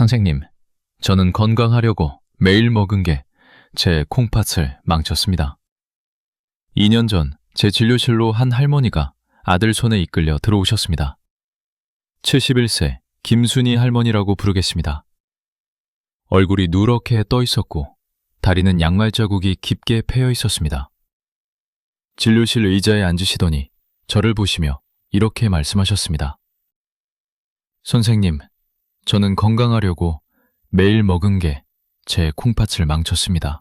선생님, 저는 건강하려고 매일 먹은 게 제 콩팥을 망쳤습니다. 2년 전 제 진료실로 한 할머니가 아들 손에 이끌려 들어오셨습니다. 71세 김순희 할머니라고 부르겠습니다. 얼굴이 누렇게 떠 있었고 다리는 양말 자국이 깊게 패여 있었습니다. 진료실 의자에 앉으시더니 저를 보시며 이렇게 말씀하셨습니다. 선생님, 저는 건강하려고 매일 먹은 게 제 콩팥을 망쳤습니다.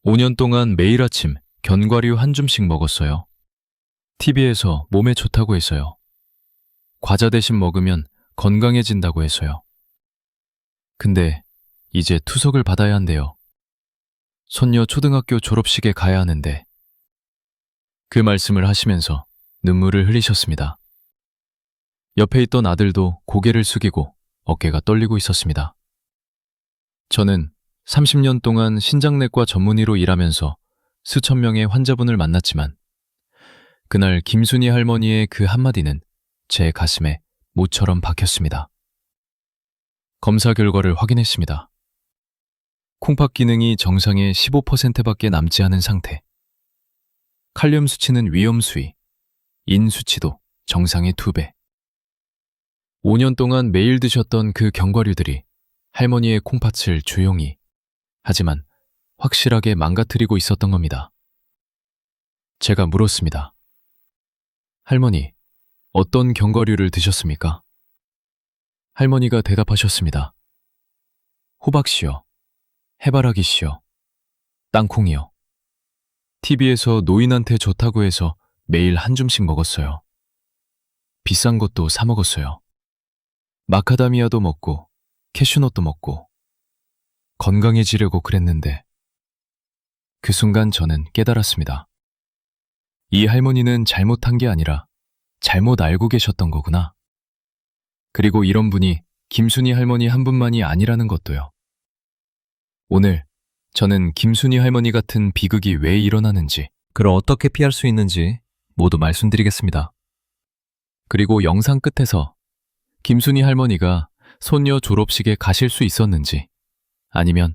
5년 동안 매일 아침 견과류 한 줌씩 먹었어요. TV에서 몸에 좋다고 해서요. 과자 대신 먹으면 건강해진다고 해서요. 근데 이제 투석을 받아야 한대요. 손녀 초등학교 졸업식에 가야 하는데 그 말씀을 하시면서 눈물을 흘리셨습니다. 옆에 있던 아들도 고개를 숙이고 어깨가 떨리고 있었습니다. 저는 30년 동안 신장내과 전문의로 일하면서 수천 명의 환자분을 만났지만 그날 김순희 할머니의 그 한마디는 제 가슴에 모처럼 박혔습니다. 검사 결과를 확인했습니다. 콩팥 기능이 정상의 15%밖에 남지 않은 상태. 칼륨 수치는 위험 수위, 인 수치도 정상의 2배. 5년 동안 매일 드셨던 그 견과류들이 할머니의 콩팥을 조용히, 하지만 확실하게 망가뜨리고 있었던 겁니다. 제가 물었습니다. 할머니, 어떤 견과류를 드셨습니까? 할머니가 대답하셨습니다. 호박씨요, 해바라기씨요, 땅콩이요. TV에서 노인한테 좋다고 해서 매일 한 줌씩 먹었어요. 비싼 것도 사 먹었어요. 마카다미아도 먹고 캐슈넛도 먹고 건강해지려고 그랬는데 그 순간 저는 깨달았습니다. 이 할머니는 잘못한 게 아니라 잘못 알고 계셨던 거구나. 그리고 이런 분이 김순희 할머니 한 분만이 아니라는 것도요. 오늘 저는 김순희 할머니 같은 비극이 왜 일어나는지, 그걸 어떻게 피할 수 있는지 모두 말씀드리겠습니다. 그리고 영상 끝에서 김순희 할머니가 손녀 졸업식에 가실 수 있었는지, 아니면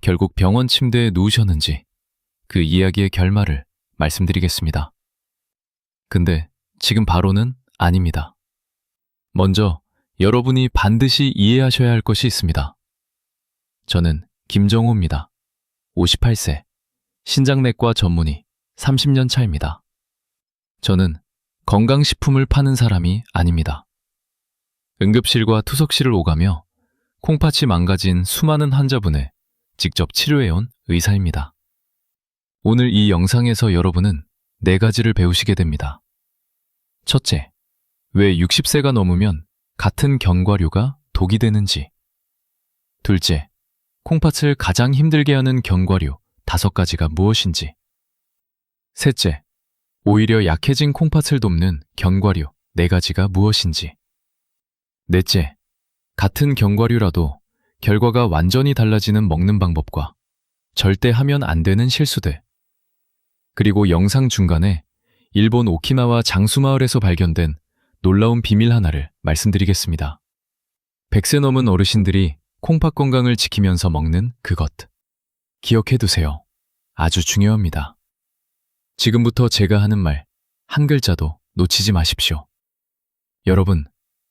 결국 병원 침대에 누우셨는지 그 이야기의 결말을 말씀드리겠습니다. 근데 지금 바로는 아닙니다. 먼저 여러분이 반드시 이해하셔야 할 것이 있습니다. 저는 김정호입니다. 58세, 신장내과 전문의, 30년 차입니다. 저는 건강식품을 파는 사람이 아닙니다. 응급실과 투석실을 오가며 콩팥이 망가진 수많은 환자분을 직접 치료해온 의사입니다. 오늘 이 영상에서 여러분은 4가지를 배우시게 됩니다. 첫째, 왜 60세가 넘으면 같은 견과류가 독이 되는지. 둘째, 콩팥을 가장 힘들게 하는 견과류 5가지가 무엇인지. 셋째, 오히려 약해진 콩팥을 돕는 견과류 4가지가 무엇인지. 넷째, 같은 견과류라도 결과가 완전히 달라지는 먹는 방법과 절대 하면 안 되는 실수들. 그리고 영상 중간에 일본 오키나와 장수마을에서 발견된 놀라운 비밀 하나를 말씀드리겠습니다. 100세 넘은 어르신들이 콩팥 건강을 지키면서 먹는 그것. 기억해 두세요. 아주 중요합니다. 지금부터 제가 하는 말, 한 글자도 놓치지 마십시오. 여러분,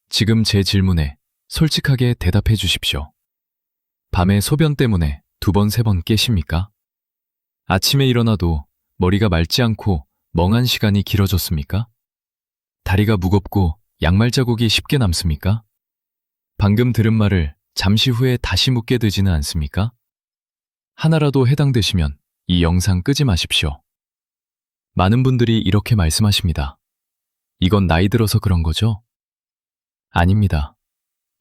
지금 제 질문에 솔직하게 대답해 주십시오. 밤에 소변 때문에 2번, 3번 깨십니까? 아침에 일어나도 머리가 맑지 않고 멍한 시간이 길어졌습니까? 다리가 무겁고 양말 자국이 쉽게 남습니까? 방금 들은 말을 잠시 후에 다시 묻게 되지는 않습니까? 하나라도 해당되시면 이 영상 끄지 마십시오. 많은 분들이 이렇게 말씀하십니다. 이건 나이 들어서 그런 거죠? 아닙니다.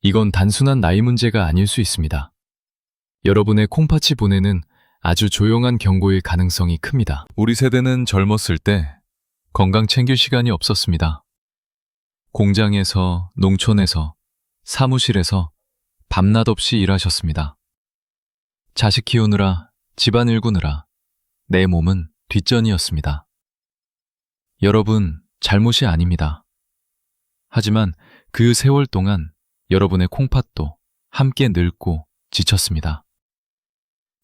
이건 단순한 나이 문제가 아닐 수 있습니다. 여러분의 콩팥이 보내는 아주 조용한 경고일 가능성이 큽니다. 우리 세대는 젊었을 때 건강 챙길 시간이 없었습니다. 공장에서, 농촌에서, 사무실에서 밤낮 없이 일하셨습니다. 자식 키우느라, 집안 일구느라 내 몸은 뒷전이었습니다. 여러분, 잘못이 아닙니다. 하지만 그 세월 동안 여러분의 콩팥도 함께 늙고 지쳤습니다.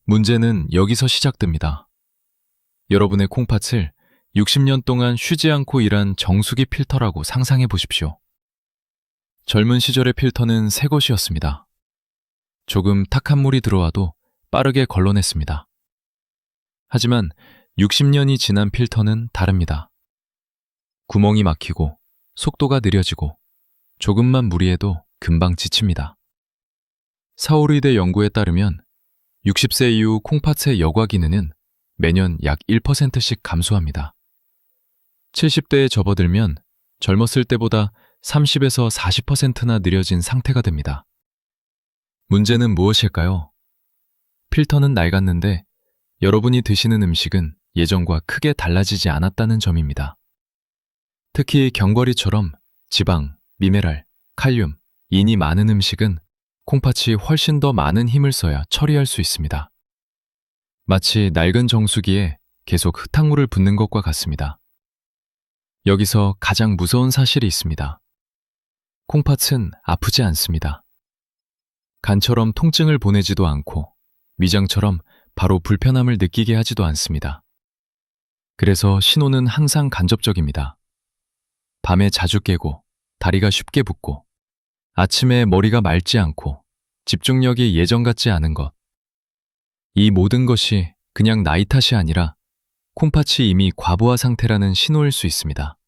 문제는 여기서 시작됩니다. 여러분의 콩팥을 60년 동안 쉬지 않고 일한 정수기 필터라고 상상해 보십시오. 젊은 시절의 필터는 새 것이었습니다. 조금 탁한 물이 들어와도 빠르게 걸러냈습니다. 하지만 60년이 지난 필터는 다릅니다. 구멍이 막히고 속도가 느려지고 조금만 무리해도 금방 지칩니다. 사오르이대 연구에 따르면 60세 이후 콩팥의 여과 기능은 매년 약 1%씩 감소합니다. 70대에 접어들면 젊었을 때보다 30에서 40%나 느려진 상태가 됩니다. 문제는 무엇일까요? 필터는 낡았는데 여러분이 드시는 음식은 예전과 크게 달라지지 않았다는 점입니다. 특히 견과류처럼 지방, 미네랄, 칼륨, 인이 많은 음식은 콩팥이 훨씬 더 많은 힘을 써야 처리할 수 있습니다. 마치 낡은 정수기에 계속 흙탕물을 붓는 것과 같습니다. 여기서 가장 무서운 사실이 있습니다. 콩팥은 아프지 않습니다. 간처럼 통증을 보내지도 않고 위장처럼 바로 불편함을 느끼게 하지도 않습니다. 그래서 신호는 항상 간접적입니다. 밤에 자주 깨고 다리가 쉽게 붓고 아침에 머리가 맑지 않고 집중력이 예전 같지 않은 것. 이 모든 것이 그냥 나이 탓이 아니라 콩팥이 이미 과부하 상태라는 신호일 수 있습니다.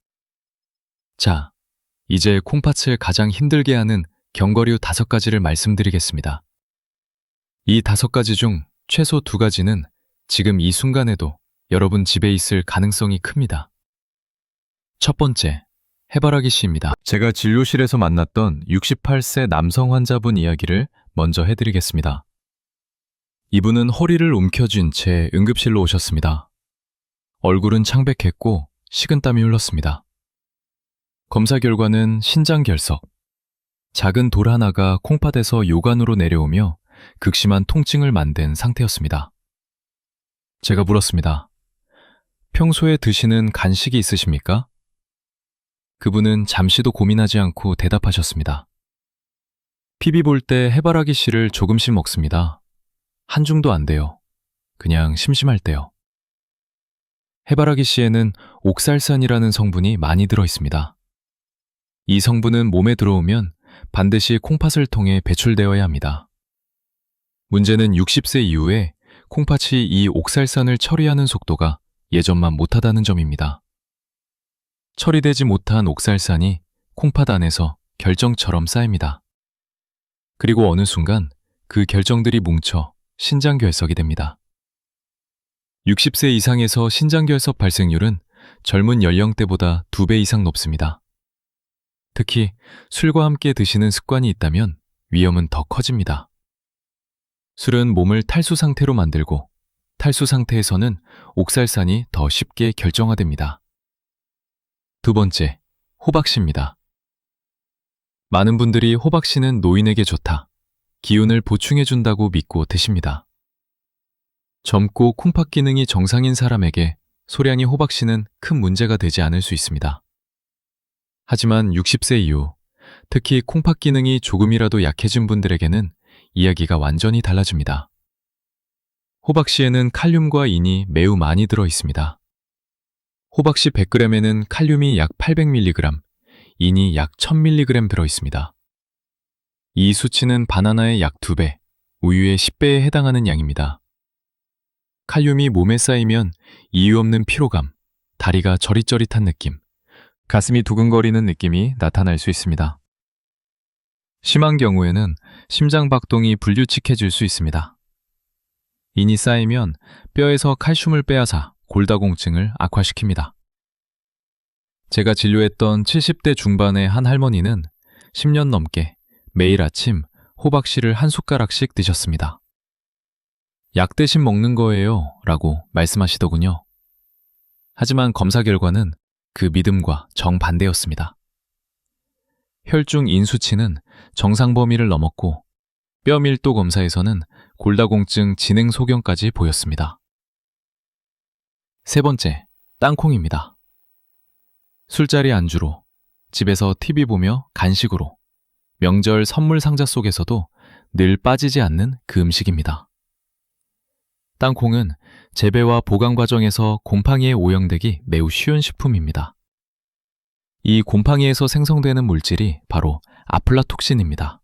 자, 이제 콩팥을 가장 힘들게 하는 견과류 5가지를 말씀드리겠습니다. 이 5가지 중 최소 2가지는 지금 이 순간에도 여러분 집에 있을 가능성이 큽니다. 첫 번째, 해바라기 씨입니다. 제가 진료실에서 만났던 68세 남성 환자분 이야기를 먼저 해드리겠습니다. 이분은 허리를 움켜쥔 채 응급실로 오셨습니다. 얼굴은 창백했고 식은땀이 흘렀습니다. 검사 결과는 신장결석, 작은 돌 하나가 콩팥에서 요관으로 내려오며 극심한 통증을 만든 상태였습니다. 제가 물었습니다. 평소에 드시는 간식이 있으십니까? 그분은 잠시도 고민하지 않고 대답하셨습니다. 피비 볼 때 해바라기 씨를 조금씩 먹습니다. 한 줌도 안 돼요. 그냥 심심할 때요. 해바라기 씨에는 옥살산이라는 성분이 많이 들어 있습니다. 이 성분은 몸에 들어오면 반드시 콩팥을 통해 배출되어야 합니다. 문제는 60세 이후에 콩팥이 이 옥살산을 처리하는 속도가 예전만 못하다는 점입니다. 처리되지 못한 옥살산이 콩팥 안에서 결정처럼 쌓입니다. 그리고 어느 순간 그 결정들이 뭉쳐 신장결석이 됩니다. 60세 이상에서 신장결석 발생률은 젊은 연령대보다 2배 이상 높습니다. 특히 술과 함께 드시는 습관이 있다면 위험은 더 커집니다. 술은 몸을 탈수 상태로 만들고 탈수 상태에서는 옥살산이 더 쉽게 결정화됩니다. 두 번째, 호박씨입니다. 많은 분들이 호박씨는 노인에게 좋다, 기운을 보충해준다고 믿고 드십니다. 젊고 콩팥 기능이 정상인 사람에게 소량의 호박씨는 큰 문제가 되지 않을 수 있습니다. 하지만 60세 이후, 특히 콩팥 기능이 조금이라도 약해진 분들에게는 이야기가 완전히 달라집니다. 호박씨에는 칼륨과 인이 매우 많이 들어 있습니다. 호박씨 100g에는 칼륨이 약 800mg, 인이 약 1000mg 들어 있습니다. 이 수치는 바나나의 약 2배, 우유의 10배에 해당하는 양입니다. 칼륨이 몸에 쌓이면 이유 없는 피로감, 다리가 저릿저릿한 느낌, 가슴이 두근거리는 느낌이 나타날 수 있습니다. 심한 경우에는 심장 박동이 불규칙해질 수 있습니다. 인이 쌓이면 뼈에서 칼슘을 빼앗아 골다공증을 악화시킵니다. 제가 진료했던 70대 중반의 한 할머니는 10년 넘게 매일 아침 호박씨를 한 숟가락씩 드셨습니다. 약 대신 먹는 거예요 라고 말씀하시더군요. 하지만 검사 결과는 그 믿음과 정반대였습니다. 혈중 인 수치는 정상 범위를 넘었고 뼈 밀도 검사에서는 골다공증 진행 소견까지 보였습니다. 세 번째, 땅콩입니다. 술자리 안주로, 집에서 TV 보며 간식으로, 명절 선물 상자 속에서도 늘 빠지지 않는 그 음식입니다. 땅콩은 재배와 보관 과정에서 곰팡이에 오염되기 매우 쉬운 식품입니다. 이 곰팡이에서 생성되는 물질이 바로 아플라톡신입니다.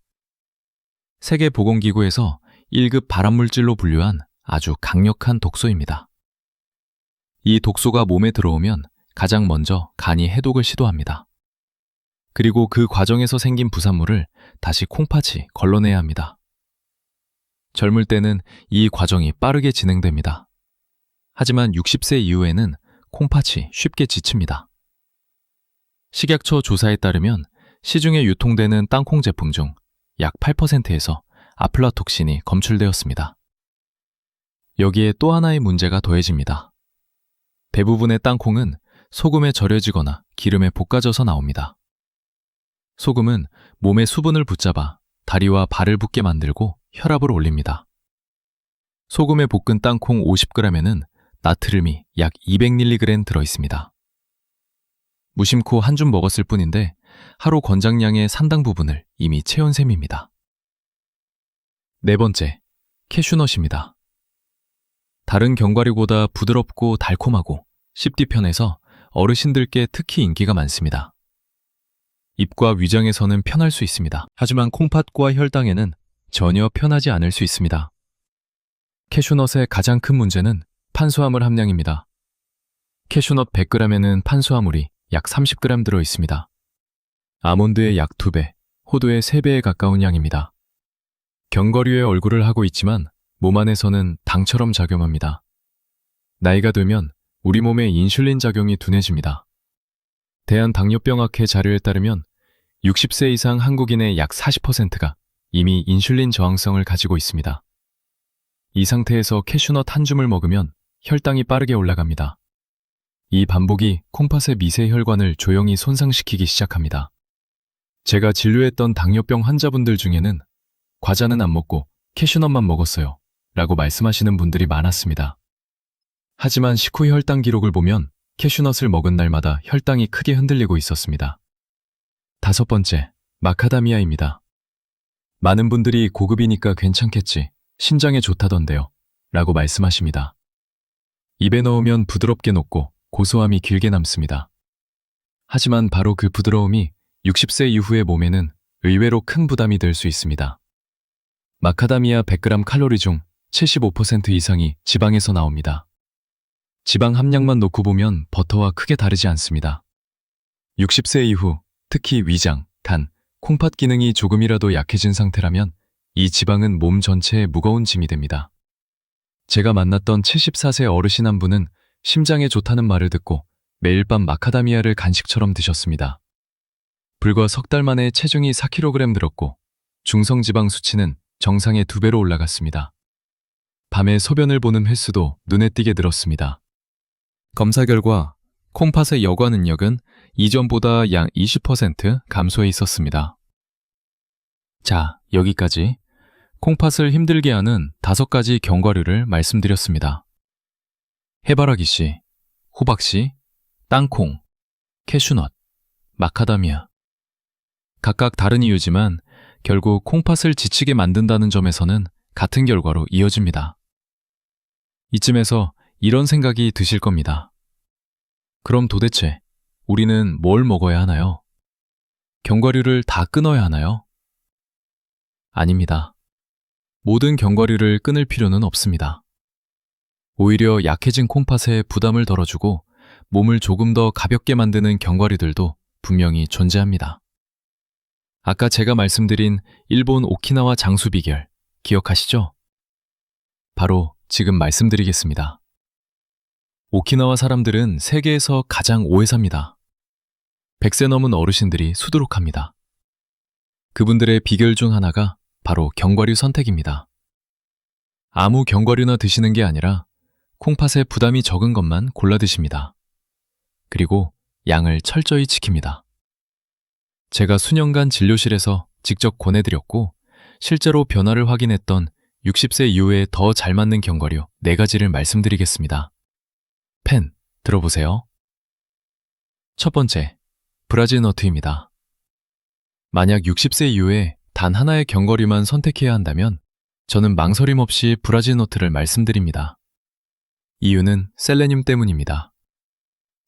세계보건기구에서 1급 발암물질로 분류한 아주 강력한 독소입니다. 이 독소가 몸에 들어오면 가장 먼저 간이 해독을 시도합니다. 그리고 그 과정에서 생긴 부산물을 다시 콩팥이 걸러내야 합니다. 젊을 때는 이 과정이 빠르게 진행됩니다. 하지만 60세 이후에는 콩팥이 쉽게 지칩니다. 식약처 조사에 따르면 시중에 유통되는 땅콩 제품 중 약 8%에서 아플라톡신이 검출되었습니다. 여기에 또 하나의 문제가 더해집니다. 대부분의 땅콩은 소금에 절여지거나 기름에 볶아져서 나옵니다. 소금은 몸의 수분을 붙잡아 다리와 발을 붓게 만들고 혈압을 올립니다. 소금에 볶은 땅콩 50g에는 나트륨이 약 200mg 들어있습니다. 무심코 한 줌 먹었을 뿐인데 하루 권장량의 상당 부분을 이미 채운 셈입니다. 네 번째, 캐슈넛입니다. 다른 견과류보다 부드럽고 달콤하고 씹기 편해서 어르신들께 특히 인기가 많습니다. 입과 위장에서는 편할 수 있습니다. 하지만 콩팥과 혈당에는 전혀 편하지 않을 수 있습니다. 캐슈넛의 가장 큰 문제는 탄수화물 함량입니다. 캐슈넛 100g에는 탄수화물이 약 30g 들어 있습니다. 아몬드의 약 2배, 호두의 3배에 가까운 양입니다. 견과류의 얼굴을 하고 있지만 몸 안에서는 당처럼 작용합니다. 나이가 들면 우리 몸의 인슐린 작용이 둔해집니다. 대한당뇨병학회 자료에 따르면 60세 이상 한국인의 약 40%가 이미 인슐린 저항성을 가지고 있습니다. 이 상태에서 캐슈넛 한 줌을 먹으면 혈당이 빠르게 올라갑니다. 이 반복이 콩팥의 미세 혈관을 조용히 손상시키기 시작합니다. 제가 진료했던 당뇨병 환자분들 중에는 과자는 안 먹고 캐슈넛만 먹었어요 라고 말씀하시는 분들이 많았습니다. 하지만 식후 혈당 기록을 보면 캐슈넛을 먹은 날마다 혈당이 크게 흔들리고 있었습니다. 다섯 번째, 마카다미아입니다. 많은 분들이 고급이니까 괜찮겠지, 신장에 좋다던데요 라고 말씀하십니다. 입에 넣으면 부드럽게 녹고 고소함이 길게 남습니다. 하지만 바로 그 부드러움이 60세 이후의 몸에는 의외로 큰 부담이 될 수 있습니다. 마카다미아 100g 칼로리 중 75% 이상이 지방에서 나옵니다. 지방 함량만 놓고 보면 버터와 크게 다르지 않습니다. 60세 이후 특히 위장, 간, 콩팥 기능이 조금이라도 약해진 상태라면 이 지방은 몸 전체에 무거운 짐이 됩니다. 제가 만났던 74세 어르신 한 분은 심장에 좋다는 말을 듣고 매일 밤 마카다미아를 간식처럼 드셨습니다. 불과 석 달 만에 체중이 4kg 늘었고 중성지방 수치는 정상의 2배로 올라갔습니다. 밤에 소변을 보는 횟수도 눈에 띄게 늘었습니다. 검사 결과 콩팥의 여과 능력은 이전보다 약 20% 감소해 있었습니다. 자, 여기까지 콩팥을 힘들게 하는 5가지 견과류를 말씀드렸습니다. 해바라기씨, 호박씨, 땅콩, 캐슈넛, 마카다미아. 각각 다른 이유지만 결국 콩팥을 지치게 만든다는 점에서는 같은 결과로 이어집니다. 이쯤에서 이런 생각이 드실 겁니다. 그럼 도대체 우리는 뭘 먹어야 하나요? 견과류를 다 끊어야 하나요? 아닙니다. 모든 견과류를 끊을 필요는 없습니다. 오히려 약해진 콩팥에 부담을 덜어주고 몸을 조금 더 가볍게 만드는 견과류들도 분명히 존재합니다. 아까 제가 말씀드린 일본 오키나와 장수 비결 기억하시죠? 바로 지금 말씀드리겠습니다. 오키나와 사람들은 세계에서 가장 오래 삽니다. 100세 넘은 어르신들이 수두룩합니다. 그분들의 비결 중 하나가 바로 견과류 선택입니다. 아무 견과류나 드시는 게 아니라 콩팥에 부담이 적은 것만 골라 드십니다. 그리고 양을 철저히 지킵니다. 제가 수년간 진료실에서 직접 권해드렸고 실제로 변화를 확인했던 60세 이후에 더 잘 맞는 견과류 4가지를 말씀드리겠습니다. 펜, 들어보세요. 첫 번째, 브라질 너트입니다. 만약 60세 이후에 단 하나의 견과류만 선택해야 한다면 저는 망설임 없이 브라질 너트를 말씀드립니다. 이유는 셀레늄 때문입니다.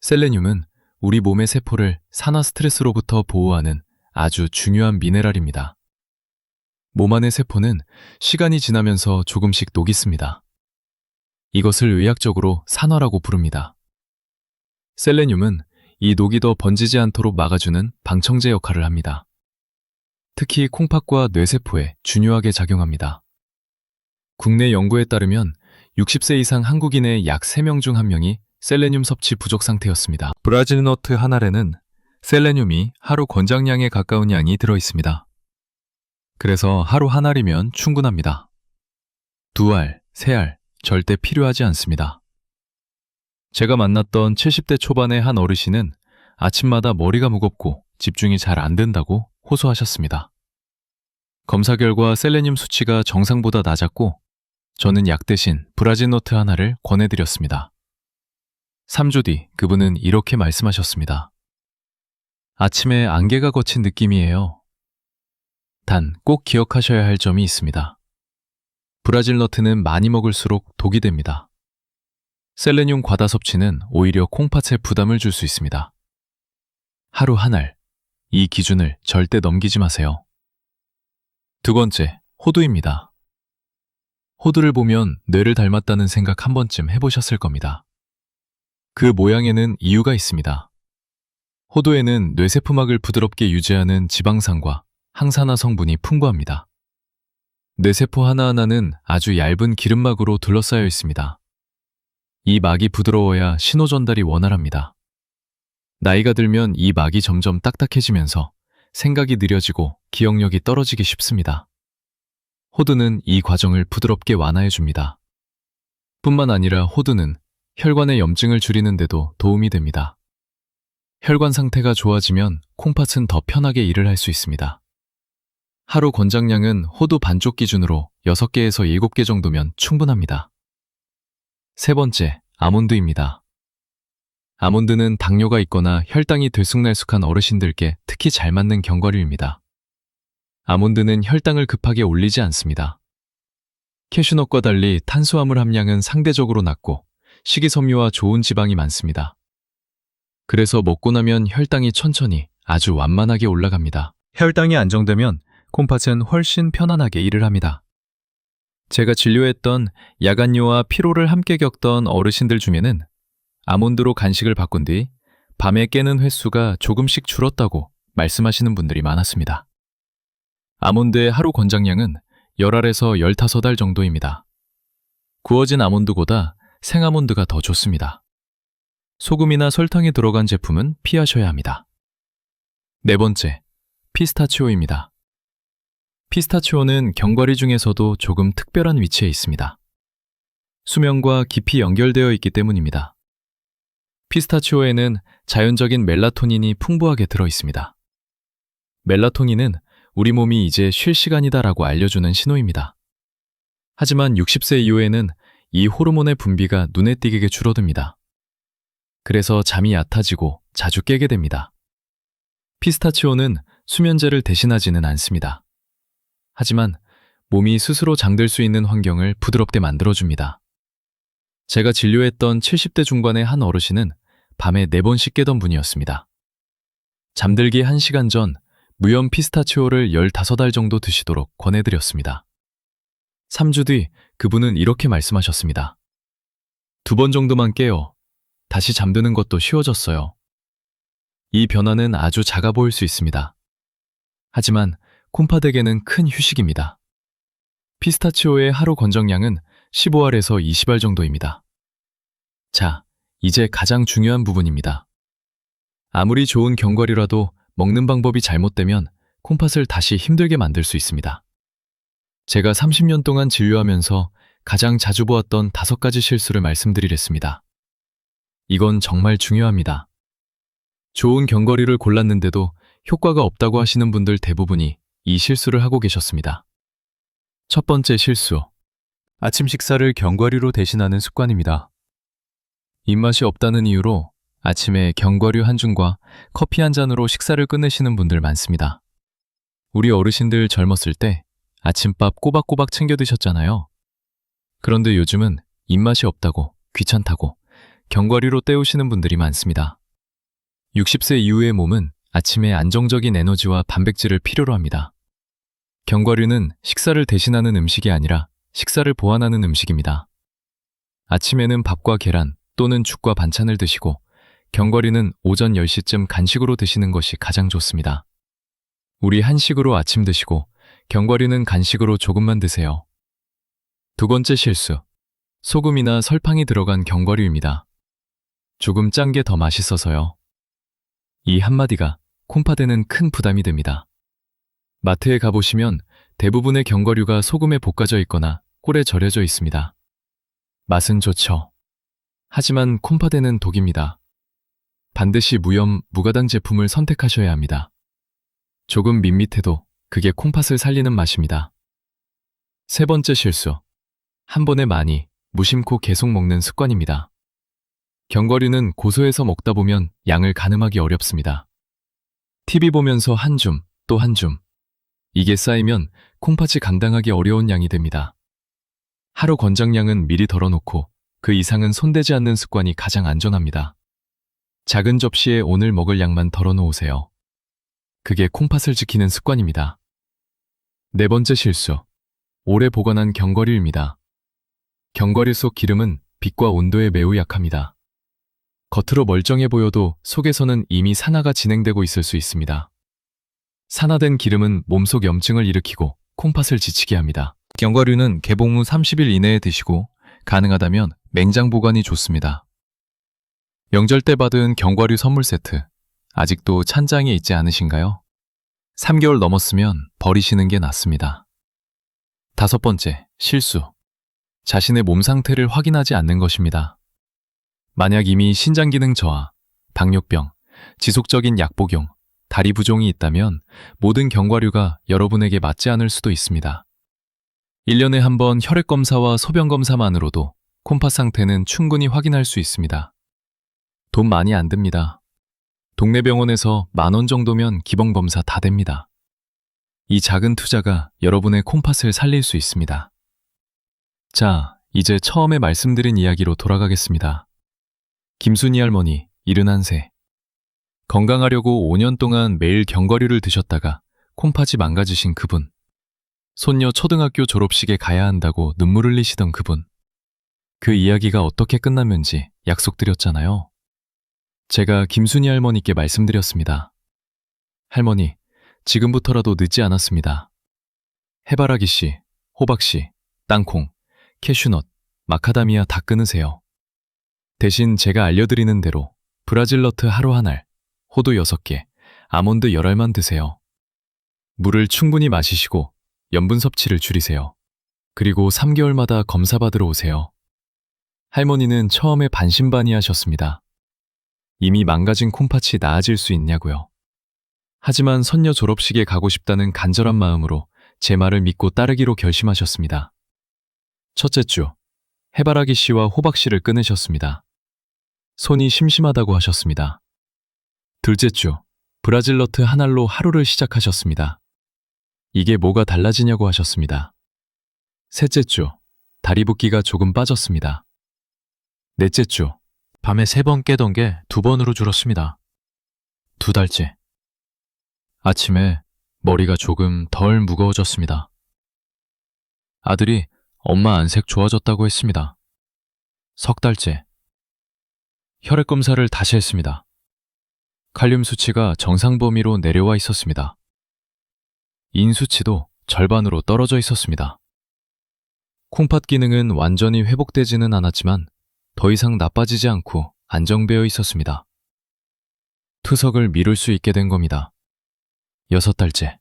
셀레늄은 우리 몸의 세포를 산화 스트레스로부터 보호하는 아주 중요한 미네랄입니다. 몸 안의 세포는 시간이 지나면서 조금씩 녹이 씁니다. 이것을 의학적으로 산화라고 부릅니다. 셀레늄은 이 녹이 더 번지지 않도록 막아주는 방청제 역할을 합니다. 특히 콩팥과 뇌세포에 중요하게 작용합니다. 국내 연구에 따르면 60세 이상 한국인의 약 3명 중 1명이 셀레늄 섭취 부족 상태였습니다. 브라질 너트 한 알에는 셀레늄이 하루 권장량에 가까운 양이 들어있습니다. 그래서 하루 한 알이면 충분합니다. 2알, 3알 절대 필요하지 않습니다. 제가 만났던 70대 초반의 한 어르신은 아침마다 머리가 무겁고 집중이 잘 안 된다고 호소하셨습니다. 검사 결과 셀레늄 수치가 정상보다 낮았고 저는 약 대신 브라질 너트 하나를 권해드렸습니다. 3주 뒤 그분은 이렇게 말씀하셨습니다. 아침에 안개가 거친 느낌이에요. 단 꼭 기억하셔야 할 점이 있습니다. 브라질 너트는 많이 먹을수록 독이 됩니다. 셀레늄 과다 섭취는 오히려 콩팥에 부담을 줄 수 있습니다. 하루 한 알, 이 기준을 절대 넘기지 마세요. 2번째, 호두입니다. 호두를 보면 뇌를 닮았다는 생각 한 번쯤 해보셨을 겁니다. 그 모양에는 이유가 있습니다. 호두에는 뇌세포막을 부드럽게 유지하는 지방산과 항산화 성분이 풍부합니다. 뇌세포 하나하나는 아주 얇은 기름막으로 둘러싸여 있습니다. 이 막이 부드러워야 신호 전달이 원활합니다. 나이가 들면 이 막이 점점 딱딱해지면서 생각이 느려지고 기억력이 떨어지기 쉽습니다. 호두는 이 과정을 부드럽게 완화해 줍니다. 뿐만 아니라 호두는 혈관의 염증을 줄이는 데도 도움이 됩니다. 혈관 상태가 좋아지면 콩팥은 더 편하게 일을 할 수 있습니다. 하루 권장량은 호두 반쪽 기준으로 6개에서 7개 정도면 충분합니다. 3번째, 아몬드입니다. 아몬드는 당뇨가 있거나 혈당이 들쑥날쑥한 어르신들께 특히 잘 맞는 견과류입니다. 아몬드는 혈당을 급하게 올리지 않습니다. 캐슈넛과 달리 탄수화물 함량은 상대적으로 낮고 식이섬유와 좋은 지방이 많습니다. 그래서 먹고 나면 혈당이 천천히 아주 완만하게 올라갑니다. 혈당이 안정되면 콩팥은 훨씬 편안하게 일을 합니다. 제가 진료했던 야간뇨와 피로를 함께 겪던 어르신들 중에는 아몬드로 간식을 바꾼 뒤 밤에 깨는 횟수가 조금씩 줄었다고 말씀하시는 분들이 많았습니다. 아몬드의 하루 권장량은 10알에서 15알 정도입니다. 구워진 아몬드보다 생아몬드가 더 좋습니다. 소금이나 설탕이 들어간 제품은 피하셔야 합니다. 4번째, 피스타치오입니다. 피스타치오는 견과류 중에서도 조금 특별한 위치에 있습니다. 수면과 깊이 연결되어 있기 때문입니다. 피스타치오에는 자연적인 멜라토닌이 풍부하게 들어 있습니다. 멜라토닌은 우리 몸이 이제 쉴 시간이다라고 알려주는 신호입니다. 하지만 60세 이후에는 이 호르몬의 분비가 눈에 띄게 줄어듭니다. 그래서 잠이 얕아지고 자주 깨게 됩니다. 피스타치오는 수면제를 대신하지는 않습니다. 하지만 몸이 스스로 잠들 수 있는 환경을 부드럽게 만들어줍니다. 제가 진료했던 70대 중반의 한 어르신은 밤에 4번씩 깨던 분이었습니다. 잠들기 1시간 전 무염 피스타치오를 15알 정도 드시도록 권해드렸습니다. 3주 뒤 그분은 이렇게 말씀하셨습니다. 2번 정도만 깨요. 다시 잠드는 것도 쉬워졌어요. 이 변화는 아주 작아 보일 수 있습니다. 하지만 콩팥에게는 큰 휴식입니다. 피스타치오의 하루 권장량은 15알에서 20알 정도입니다. 자, 이제 가장 중요한 부분입니다. 아무리 좋은 견과류라도 먹는 방법이 잘못되면 콩팥을 다시 힘들게 만들 수 있습니다. 제가 30년 동안 진료하면서 가장 자주 보았던 5가지 실수를 말씀드리겠습니다. 이건 정말 중요합니다. 좋은 견과류를 골랐는데도 효과가 없다고 하시는 분들 대부분이 이 실수를 하고 계셨습니다. 첫 번째 실수. 아침 식사를 견과류로 대신하는 습관입니다. 입맛이 없다는 이유로 아침에 견과류 한 줌과 커피 한 잔으로 식사를 끝내시는 분들 많습니다. 우리 어르신들 젊었을 때 아침밥 꼬박꼬박 챙겨 드셨잖아요. 그런데 요즘은 입맛이 없다고, 귀찮다고, 견과류로 때우시는 분들이 많습니다. 60세 이후의 몸은 아침에 안정적인 에너지와 단백질을 필요로 합니다. 견과류는 식사를 대신하는 음식이 아니라 식사를 보완하는 음식입니다. 아침에는 밥과 계란 또는 죽과 반찬을 드시고 견과류는 오전 10시쯤 간식으로 드시는 것이 가장 좋습니다. 우리 한식으로 아침 드시고 견과류는 간식으로 조금만 드세요. 두 번째 실수. 소금이나 설탕이 들어간 견과류입니다. 조금 짠 게 더 맛있어서요. 이 한마디가 콩팥에는 큰 부담이 됩니다. 마트에 가보시면 대부분의 견과류가 소금에 볶아져 있거나 꿀에 절여져 있습니다. 맛은 좋죠. 하지만 콩팥에는 독입니다. 반드시 무염, 무가당 제품을 선택하셔야 합니다. 조금 밋밋해도 그게 콩팥을 살리는 맛입니다. 세 번째 실수. 한 번에 많이, 무심코 계속 먹는 습관입니다. 견과류는 고소해서 먹다 보면 양을 가늠하기 어렵습니다. TV 보면서 한 줌, 또 한 줌. 이게 쌓이면 콩팥이 감당하기 어려운 양이 됩니다. 하루 권장량은 미리 덜어놓고 그 이상은 손대지 않는 습관이 가장 안전합니다. 작은 접시에 오늘 먹을 양만 덜어놓으세요. 그게 콩팥을 지키는 습관입니다. 네 번째 실수. 오래 보관한 견과류입니다. 견과류 속 기름은 빛과 온도에 매우 약합니다. 겉으로 멀쩡해 보여도 속에서는 이미 산화가 진행되고 있을 수 있습니다. 산화된 기름은 몸속 염증을 일으키고 콩팥을 지치게 합니다. 견과류는 개봉 후 30일 이내에 드시고 가능하다면 냉장 보관이 좋습니다. 명절 때 받은 견과류 선물 세트 아직도 찬장에 있지 않으신가요? 3개월 넘었으면 버리시는 게 낫습니다. 다섯 번째, 실수. 자신의 몸 상태를 확인하지 않는 것입니다. 만약 이미 신장 기능 저하, 당뇨병, 지속적인 약 복용, 다리 부종이 있다면 모든 견과류가 여러분에게 맞지 않을 수도 있습니다. 1년에 한 번 혈액 검사와 소변 검사만으로도 콩팥 상태는 충분히 확인할 수 있습니다. 돈 많이 안 듭니다. 동네 병원에서 10,000원 정도면 기본 검사 다 됩니다. 이 작은 투자가 여러분의 콩팥을 살릴 수 있습니다. 자, 이제 처음에 말씀드린 이야기로 돌아가겠습니다. 김순희 할머니, 71세. 건강하려고 5년 동안 매일 견과류를 드셨다가 콩팥이 망가지신 그분. 손녀 초등학교 졸업식에 가야 한다고 눈물 흘리시던 그분. 그 이야기가 어떻게 끝났는지 약속드렸잖아요. 제가 김순희 할머니께 말씀드렸습니다. 할머니, 지금부터라도 늦지 않았습니다. 해바라기 씨, 호박 씨, 땅콩, 캐슈넛, 마카다미아 다 끊으세요. 대신 제가 알려드리는 대로 브라질너트 하루 한 알, 호두 6개, 아몬드 10알만 드세요. 물을 충분히 마시시고 염분 섭취를 줄이세요. 그리고 3개월마다 검사받으러 오세요. 할머니는 처음에 반신반의하셨습니다. 이미 망가진 콩팥이 나아질 수 있냐고요. 하지만 손녀 졸업식에 가고 싶다는 간절한 마음으로 제 말을 믿고 따르기로 결심하셨습니다. 첫째 주, 해바라기 씨와 호박 씨를 끊으셨습니다. 손이 심심하다고 하셨습니다. 둘째 주, 브라질너트 한 알로 하루를 시작하셨습니다. 이게 뭐가 달라지냐고 하셨습니다. 셋째 주, 다리 붓기가 조금 빠졌습니다. 넷째 주, 밤에 3번 깨던 게 2번으로 줄었습니다. 2달째, 아침에 머리가 조금 덜 무거워졌습니다. 아들이 엄마 안색 좋아졌다고 했습니다. 3달째, 혈액 검사를 다시 했습니다. 칼륨 수치가 정상 범위로 내려와 있었습니다. 인 수치도 절반으로 떨어져 있었습니다. 콩팥 기능은 완전히 회복되지는 않았지만 더 이상 나빠지지 않고 안정되어 있었습니다. 투석을 미룰 수 있게 된 겁니다. 6달째,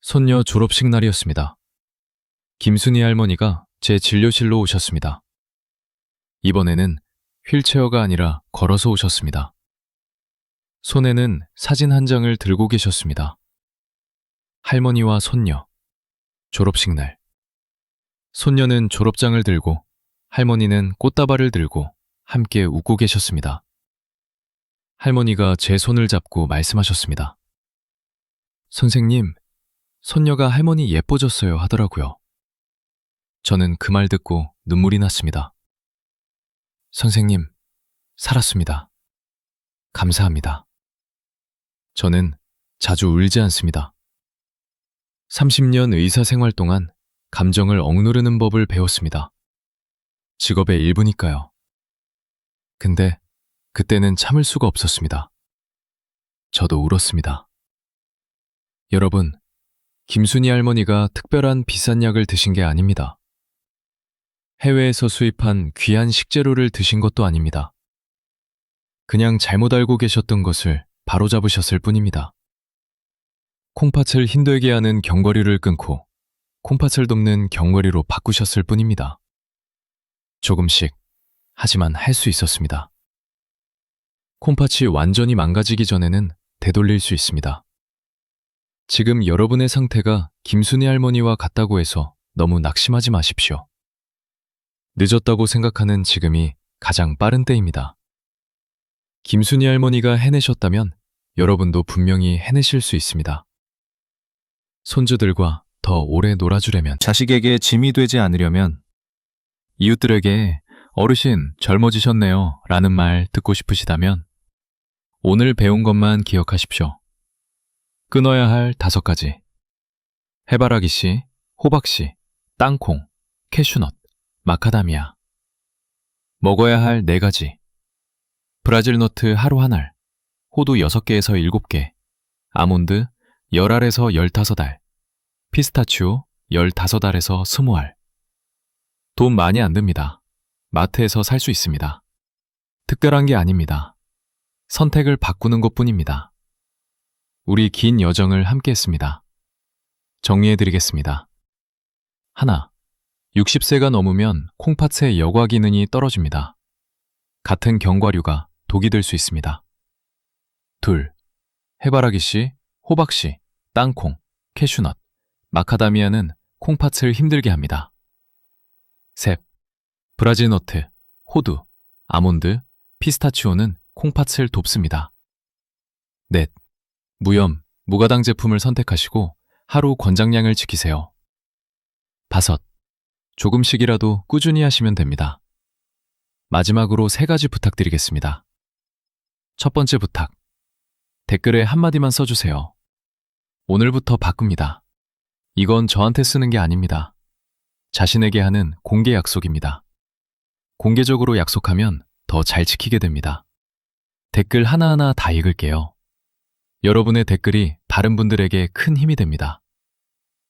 손녀 졸업식 날이었습니다. 김순희 할머니가 제 진료실로 오셨습니다. 이번에는 휠체어가 아니라 걸어서 오셨습니다. 손에는 사진 한 장을 들고 계셨습니다. 할머니와 손녀, 졸업식 날. 손녀는 졸업장을 들고 할머니는 꽃다발을 들고 함께 웃고 계셨습니다. 할머니가 제 손을 잡고 말씀하셨습니다. 선생님, 손녀가 할머니 예뻐졌어요 하더라고요. 저는 그 말 듣고 눈물이 났습니다. 선생님, 살았습니다. 감사합니다. 저는 자주 울지 않습니다. 30년 의사 생활 동안 감정을 억누르는 법을 배웠습니다. 직업의 일부니까요. 근데 그때는 참을 수가 없었습니다. 저도 울었습니다. 여러분, 김순이 할머니가 특별한 비싼 약을 드신 게 아닙니다. 해외에서 수입한 귀한 식재료를 드신 것도 아닙니다. 그냥 잘못 알고 계셨던 것을 바로잡으셨을 뿐입니다. 콩팥을 힘들게 하는 견과류를 끊고 콩팥을 돕는 견과류로 바꾸셨을 뿐입니다. 조금씩, 하지만 할 수 있었습니다. 콩팥이 완전히 망가지기 전에는 되돌릴 수 있습니다. 지금 여러분의 상태가 김순이 할머니와 같다고 해서 너무 낙심하지 마십시오. 늦었다고 생각하는 지금이 가장 빠른 때입니다. 김순이 할머니가 해내셨다면 여러분도 분명히 해내실 수 있습니다. 손주들과 더 오래 놀아주려면, 자식에게 짐이 되지 않으려면, 이웃들에게 어르신 젊어지셨네요 라는 말 듣고 싶으시다면 오늘 배운 것만 기억하십시오. 끊어야 할 5가지. 해바라기씨, 호박씨, 땅콩, 캐슈넛, 마카다미아. 먹어야 할 4가지. 브라질너트 하루 한 알, 호두 6개에서 7개, 아몬드 10알에서 15알, 피스타치오 15알에서 20알. 돈 많이 안 듭니다. 마트에서 살 수 있습니다. 특별한 게 아닙니다. 선택을 바꾸는 것뿐입니다. 우리 긴 여정을 함께 했습니다. 정리해드리겠습니다. 하나, 60세가 넘으면 콩팥의 여과 기능이 떨어집니다. 같은 견과류가 독이 될 수 있습니다. 둘, 해바라기씨, 호박씨, 땅콩, 캐슈넛, 마카다미아는 콩팥을 힘들게 합니다. 셋, 브라질너트, 호두, 아몬드, 피스타치오는 콩팥을 돕습니다. 넷, 무염, 무가당 제품을 선택하시고 하루 권장량을 지키세요. 다섯, 조금씩이라도 꾸준히 하시면 됩니다. 마지막으로 3가지 부탁드리겠습니다. 첫 번째 부탁, 댓글에 한마디만 써주세요. 오늘부터 바꿉니다. 이건 저한테 쓰는 게 아닙니다. 자신에게 하는 공개 약속입니다. 공개적으로 약속하면 더 잘 지키게 됩니다. 댓글 하나하나 다 읽을게요. 여러분의 댓글이 다른 분들에게 큰 힘이 됩니다.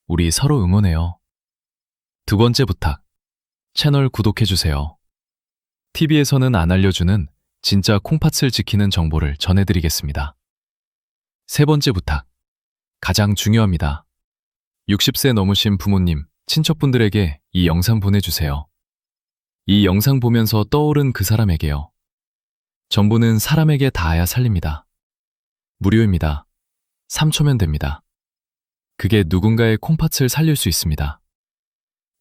우리 서로 응원해요. 두 번째 부탁, 채널 구독해주세요. TV에서는 안 알려주는 진짜 콩팥을 지키는 정보를 전해드리겠습니다. 세 번째 부탁, 가장 중요합니다. 60세 넘으신 부모님, 친척분들에게 이 영상 보내주세요. 이 영상 보면서 떠오른 그 사람에게요. 전부는 사람에게 닿아야 살립니다. 무료입니다. 3초면 됩니다. 그게 누군가의 콩팥을 살릴 수 있습니다.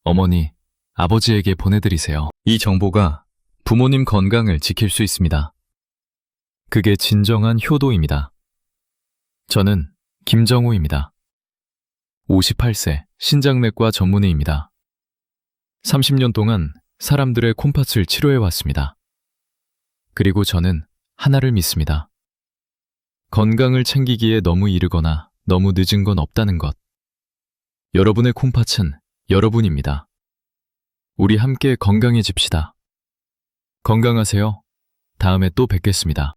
어머니, 아버지에게 보내드리세요. 이 정보가 부모님 건강을 지킬 수 있습니다. 그게 진정한 효도입니다. 저는 김정우입니다. 58세 신장내과 전문의입니다. 30년 동안 사람들의 콩팥을 치료해왔습니다. 그리고 저는 하나를 믿습니다. 건강을 챙기기에 너무 이르거나 너무 늦은 건 없다는 것. 여러분의 콩팥은 여러분입니다. 우리 함께 건강해집시다. 건강하세요. 다음에 또 뵙겠습니다.